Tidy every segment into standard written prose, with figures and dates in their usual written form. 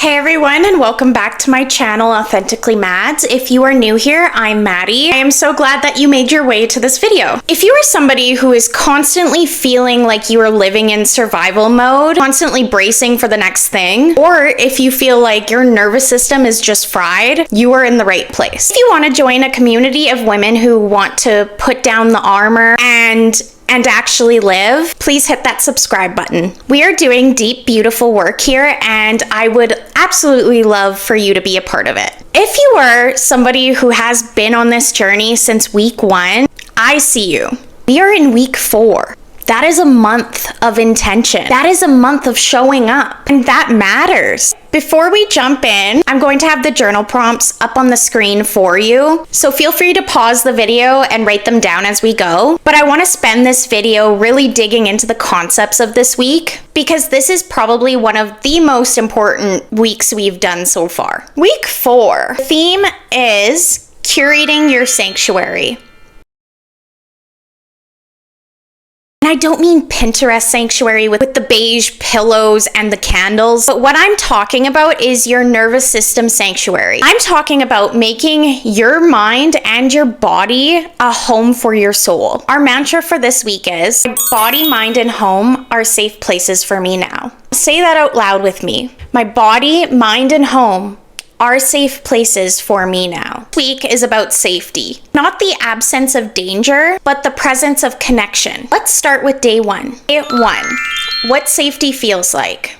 Hey everyone, and welcome back to my channel, Authentically Mads. If you are new here, I'm Maddie. I am so glad that you made your way to this video. If you are somebody who is constantly feeling like you are living in survival mode, constantly bracing for the next thing, or if you feel like your nervous system is just fried, you are in the right place. If you want to join a community of women who want to put down the armor and actually live, please hit that subscribe button. We are doing deep, beautiful work here, and I would absolutely love for you to be a part of it. If you are somebody who has been on this journey since week 1, I see you. We are in week 4. That is a month of intention. That is a month of showing up, and that matters. Before we jump in, I'm going to have the journal prompts up on the screen for you, so feel free to pause the video and write them down as we go. But I want to spend this video really digging into the concepts of this week, because this is probably one of the most important weeks we've done so far. Week 4, the theme is curating your sanctuary. And I don't mean Pinterest sanctuary with the beige pillows and the candles, but what I'm talking about is your nervous system sanctuary. I'm talking about making your mind and your body a home for your soul. Our mantra for this week is, my body, mind, and home are safe places for me now. Say that out loud with me. My body, mind, and home are safe places for me now. This week is about safety. Not the absence of danger, but the presence of connection. Let's start with day 1. Day 1, what safety feels like.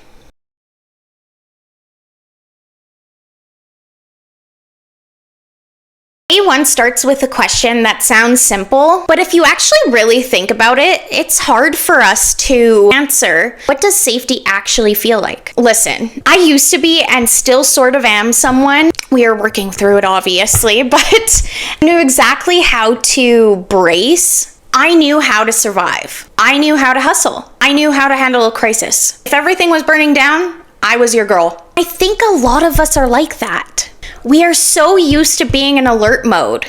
Day 1 starts with a question that sounds simple, but if you actually really think about it, it's hard for us to answer. What does safety actually feel like? Listen, I used to be and still sort of am someone, we are working through it obviously, but I knew exactly how to brace. I knew how to survive. I knew how to hustle. I knew how to handle a crisis. If everything was burning down, I was your girl. I think a lot of us are like that. We are so used to being in alert mode.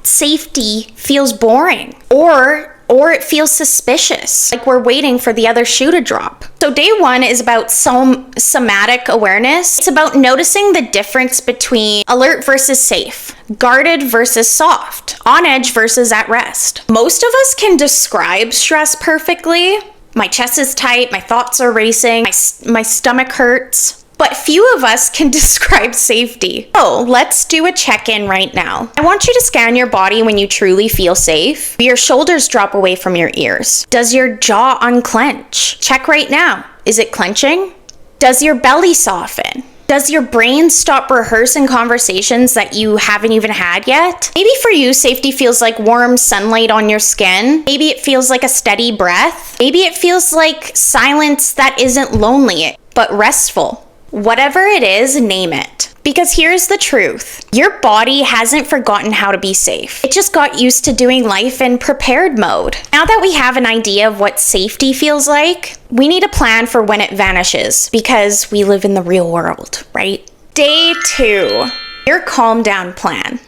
Safety feels boring, or it feels suspicious, like we're waiting for the other shoe to drop. So day 1 is about somatic awareness. It's about noticing the difference between alert versus safe, guarded versus soft, on edge versus at rest. Most of us can describe stress perfectly. My chest is tight, my thoughts are racing, my stomach hurts. But few of us can describe safety. So let's do a check-in right now. I want you to scan your body when you truly feel safe. Do your shoulders drop away from your ears? Does your jaw unclench? Check right now. Is it clenching? Does your belly soften? Does your brain stop rehearsing conversations that you haven't even had yet? Maybe for you, safety feels like warm sunlight on your skin. Maybe it feels like a steady breath. Maybe it feels like silence that isn't lonely, but restful. Whatever it is, name it. Because here's the truth. Your body hasn't forgotten how to be safe. It just got used to doing life in prepared mode. Now that we have an idea of what safety feels like, we need a plan for when it vanishes, because we live in the real world, right? Day 2, your calm down plan.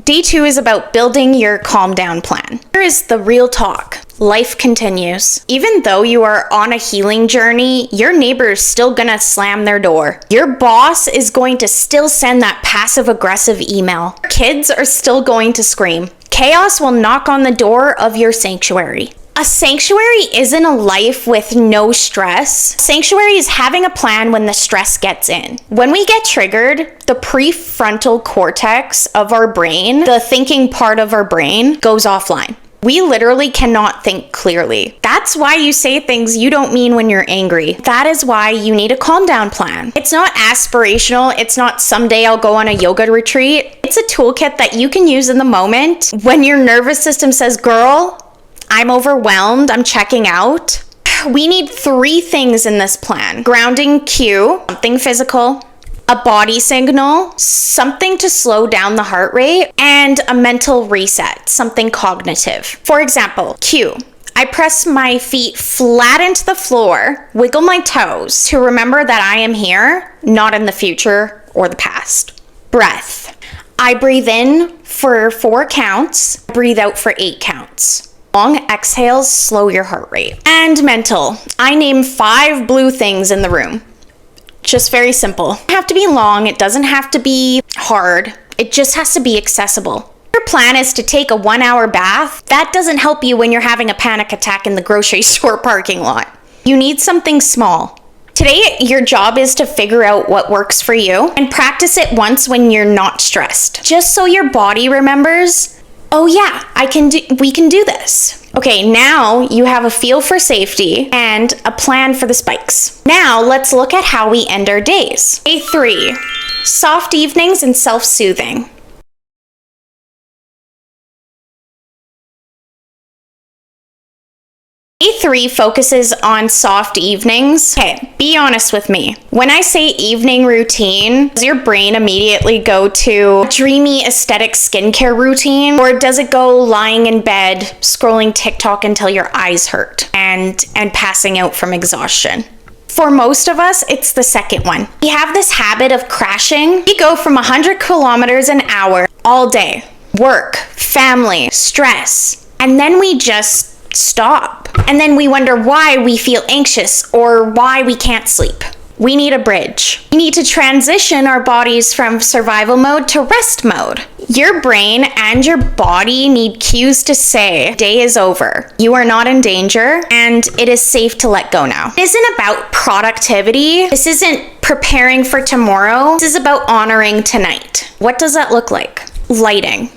Day 2 is about building your calm down plan. Here is the real talk. Life continues. Even though you are on a healing journey, your neighbor is still gonna slam their door. Your boss is going to still send that passive-aggressive email. Your kids are still going to scream. Chaos will knock on the door of your sanctuary. A sanctuary isn't a life with no stress. A sanctuary is having a plan when the stress gets in. When we get triggered, the prefrontal cortex of our brain, the thinking part of our brain, goes offline. We literally cannot think clearly. That's why you say things you don't mean when you're angry. That is why you need a calm down plan. It's not aspirational. It's not someday I'll go on a yoga retreat. It's a toolkit that you can use in the moment when your nervous system says, girl, I'm overwhelmed, I'm checking out. We need 3 things in this plan. Grounding cue, something physical, a body signal, something to slow down the heart rate, and a mental reset, something cognitive. For example, cue. I press my feet flat into the floor, wiggle my toes to remember that I am here, not in the future or the past. Breath. I breathe in for 4 counts, breathe out for 8 counts. Long exhales slow your heart rate. And mental. I name 5 blue things in the room. Just very simple. It doesn't have to be long. It doesn't have to be hard. It just has to be accessible. Your plan is to take a 1-hour bath. That doesn't help you when you're having a panic attack in the grocery store parking lot. You need something small. Today, your job is to figure out what works for you and practice it once when you're not stressed. Just so your body remembers, oh yeah, we can do this. Okay, now you have a feel for safety and a plan for the spikes. Now let's look at how we end our days. Day 3, soft evenings and self-soothing. Day 3 focuses on soft evenings. Okay, be honest with me. When I say evening routine, does your brain immediately go to a dreamy aesthetic skincare routine? Or does it go lying in bed, scrolling TikTok until your eyes hurt and passing out from exhaustion? For most of us, it's the second one. We have this habit of crashing. We go from 100 kilometers an hour all day. Work, family, stress, and then we just stop. And then we wonder why we feel anxious or why we can't sleep. We need a bridge. We need to transition our bodies from survival mode to rest mode. Your brain and your body need cues to say, day is over. You are not in danger and it is safe to let go now. It isn't about productivity. This isn't preparing for tomorrow. This is about honoring tonight. What does that look like? Lighting.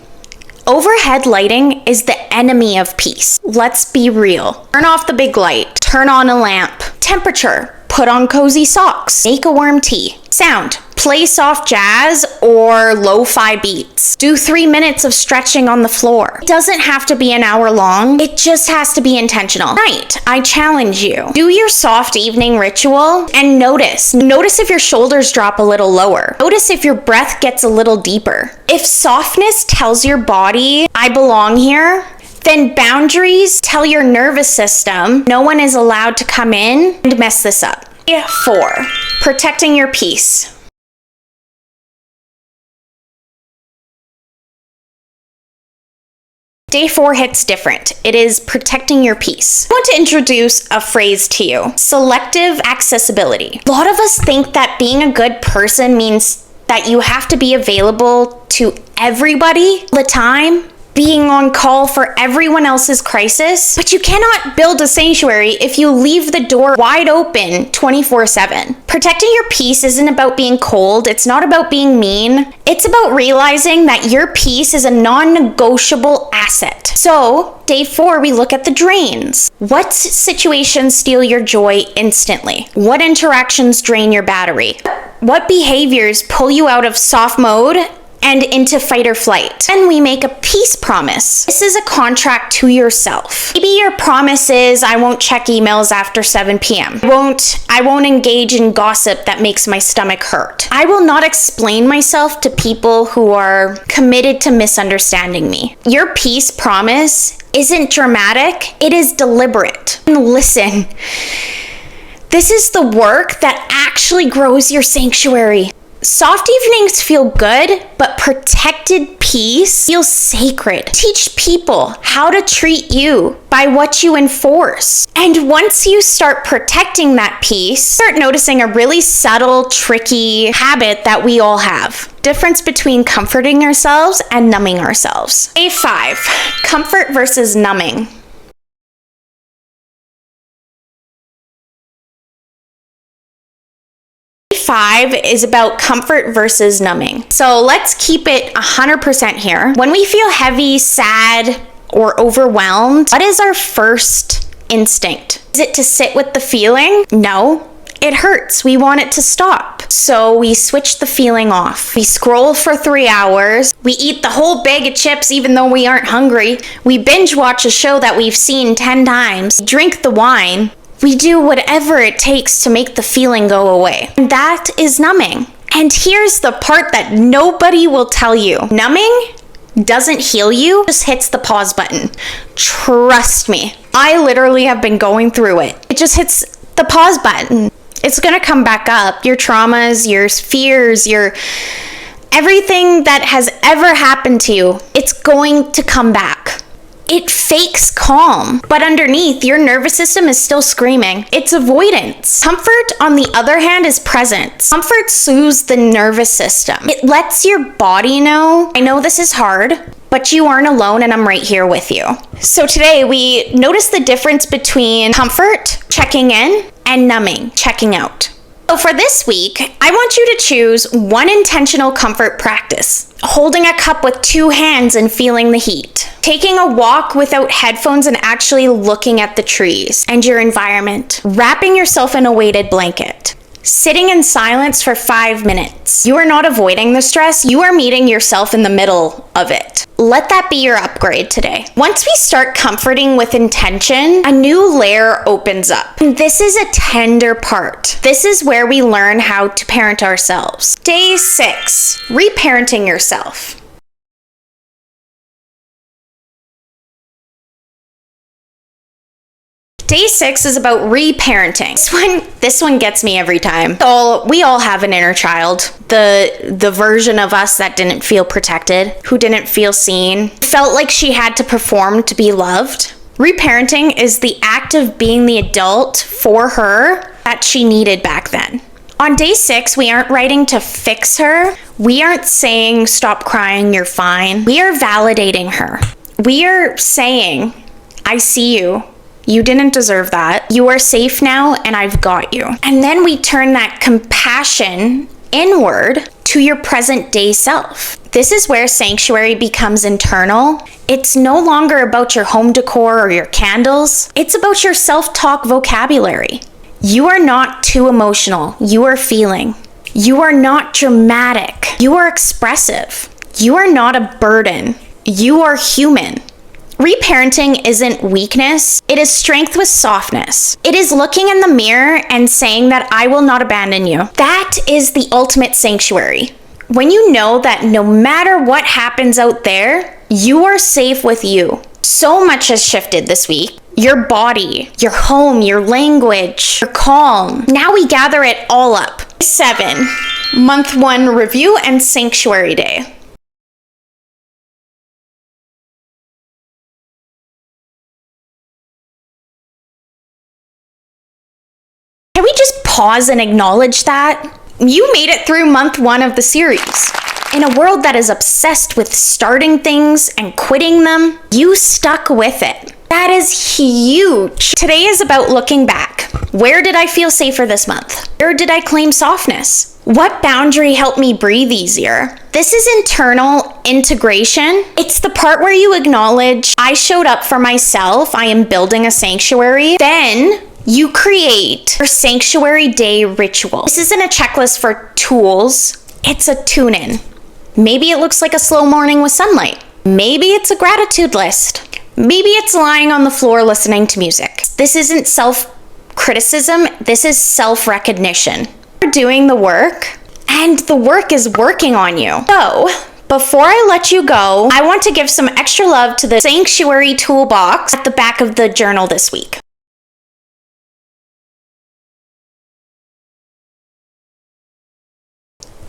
Overhead lighting is the enemy of peace. Let's be real. Turn off the big light. Turn on a lamp. Temperature. Put on cozy socks. Make a warm tea. Sound. Play soft jazz or lo-fi beats. Do 3 minutes of stretching on the floor. It doesn't have to be an hour long. It just has to be intentional. Night, I challenge you. Do your soft evening ritual and notice. Notice if your shoulders drop a little lower. Notice if your breath gets a little deeper. If softness tells your body, I belong here, then boundaries tell your nervous system no one is allowed to come in and mess this up. Day 4, protecting your peace. Day 4 hits different. It is protecting your peace. I want to introduce a phrase to you. Selective accessibility. A lot of us think that being a good person means that you have to be available to everybody all the time, being on call for everyone else's crisis, but you cannot build a sanctuary if you leave the door wide open 24/7. Protecting your peace isn't about being cold. It's not about being mean. It's about realizing that your peace is a non-negotiable asset. So, day 4, we look at the drains. What situations steal your joy instantly? What interactions drain your battery? What behaviors pull you out of soft mode and into fight or flight? And we make a peace promise. This is a contract to yourself. Maybe your promise is, I won't check emails after 7 p.m. I won't engage in gossip that makes my stomach hurt. I will not explain myself to people who are committed to misunderstanding me. Your peace promise isn't dramatic, it is deliberate. And listen, this is the work that actually grows your sanctuary. Soft evenings feel good, but protected peace feels sacred. Teach people how to treat you by what you enforce. And once you start protecting that peace, start noticing a really subtle, tricky habit that we all have. Difference between comforting ourselves and numbing ourselves. Day 5, comfort versus numbing. Day 5 is about comfort versus numbing. So let's keep it 100% here. When we feel heavy, sad, or overwhelmed, what is our first instinct? Is it to sit with the feeling? No. It hurts. We want it to stop. So we switch the feeling off. We scroll for 3 hours. We eat the whole bag of chips even though we aren't hungry. We binge watch a show that we've seen 10 times. We drink the wine. We do whatever it takes to make the feeling go away. And that is numbing. And here's the part that nobody will tell you. Numbing doesn't heal you, just hits the pause button. Trust me. I literally have been going through it. It just hits the pause button. It's gonna come back up. Your traumas, your fears, your everything that has ever happened to you, it's going to come back. It fakes calm, but underneath, your nervous system is still screaming. It's avoidance. Comfort, on the other hand, is presence. Comfort soothes the nervous system. It lets your body know, I know this is hard, but you aren't alone and I'm right here with you. So today we notice the difference between comfort, checking in, and numbing, checking out. So for this week, I want you to choose one intentional comfort practice. Holding a cup with two hands and feeling the heat. Taking a walk without headphones and actually looking at the trees and your environment. Wrapping yourself in a weighted blanket. Sitting in silence for 5 minutes. You are not avoiding the stress, you are meeting yourself in the middle of it. Let that be your upgrade today. Once we start comforting with intention, a new layer opens up. And this is a tender part. This is where we learn how to parent ourselves. Day 6, reparenting yourself. Day 6 is about reparenting. This one gets me every time. So we all have an inner child. The version of us that didn't feel protected, who didn't feel seen, felt like she had to perform to be loved. Reparenting is the act of being the adult for her that she needed back then. On day 6, we aren't writing to fix her. We aren't saying, stop crying, you're fine. We are validating her. We are saying, I see you. You didn't deserve that. You are safe now and I've got you. And then we turn that compassion inward to your present day self. This is where sanctuary becomes internal. It's no longer about your home decor or your candles. It's about your self-talk vocabulary. You are not too emotional. You are feeling. You are not dramatic. You are expressive. You are not a burden. You are human. Reparenting isn't weakness, it is strength with softness. It is looking in the mirror and saying that I will not abandon you. That is the ultimate sanctuary. When you know that no matter what happens out there, you are safe with you. So much has shifted this week. Your body, your home, your language, your calm. Now we gather it all up. 7, month 1 review and sanctuary day. Can we just pause and acknowledge that? You made it through month 1 of the series. In a world that is obsessed with starting things and quitting them, you stuck with it. That is huge. Today is about looking back. Where did I feel safer this month? Where did I claim softness? What boundary helped me breathe easier? This is internal integration. It's the part where you acknowledge, I showed up for myself, I am building a sanctuary. Then you create your sanctuary day ritual. This isn't a checklist for tools, it's a tune-in. Maybe it looks like a slow morning with sunlight. Maybe it's a gratitude list. Maybe it's lying on the floor listening to music. This isn't self-criticism, this is self-recognition. You're doing the work, and the work is working on you. So, before I let you go, I want to give some extra love to the sanctuary toolbox at the back of the journal this week.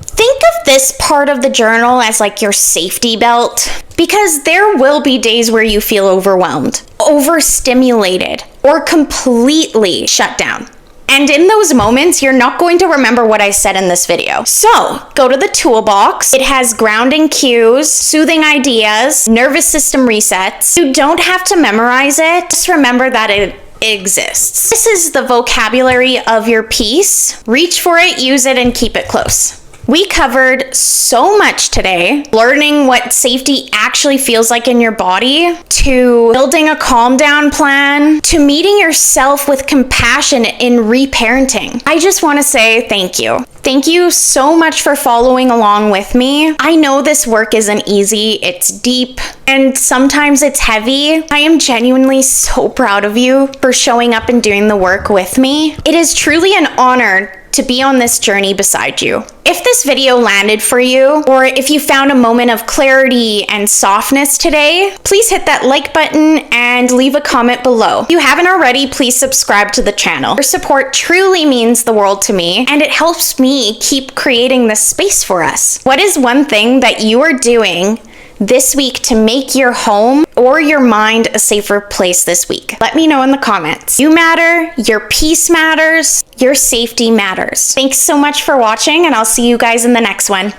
Think of this part of the journal as like your safety belt, because there will be days where you feel overwhelmed, overstimulated, or completely shut down. And in those moments, you're not going to remember what I said in this video. So, go to the toolbox. It has grounding cues, soothing ideas, nervous system resets. You don't have to memorize it. Just remember that it exists. This is the vocabulary of your piece. Reach for it, use it, and keep it close. We covered so much today, learning what safety actually feels like in your body, to building a calm down plan, to meeting yourself with compassion in reparenting. I just want to say thank you. Thank you so much for following along with me. I know this work isn't easy, it's deep, and sometimes it's heavy. I am genuinely so proud of you for showing up and doing the work with me. It is truly an honor to be on this journey beside you. If this video landed for you, or if you found a moment of clarity and softness today, please hit that like button and leave a comment below. If you haven't already, please subscribe to the channel. Your support truly means the world to me, and it helps me keep creating this space for us. What is one thing that you are doing this week to make your home or your mind a safer place this week? Let me know in the comments. You matter, your peace matters, your safety matters. Thanks so much for watching, and I'll see you guys in the next one.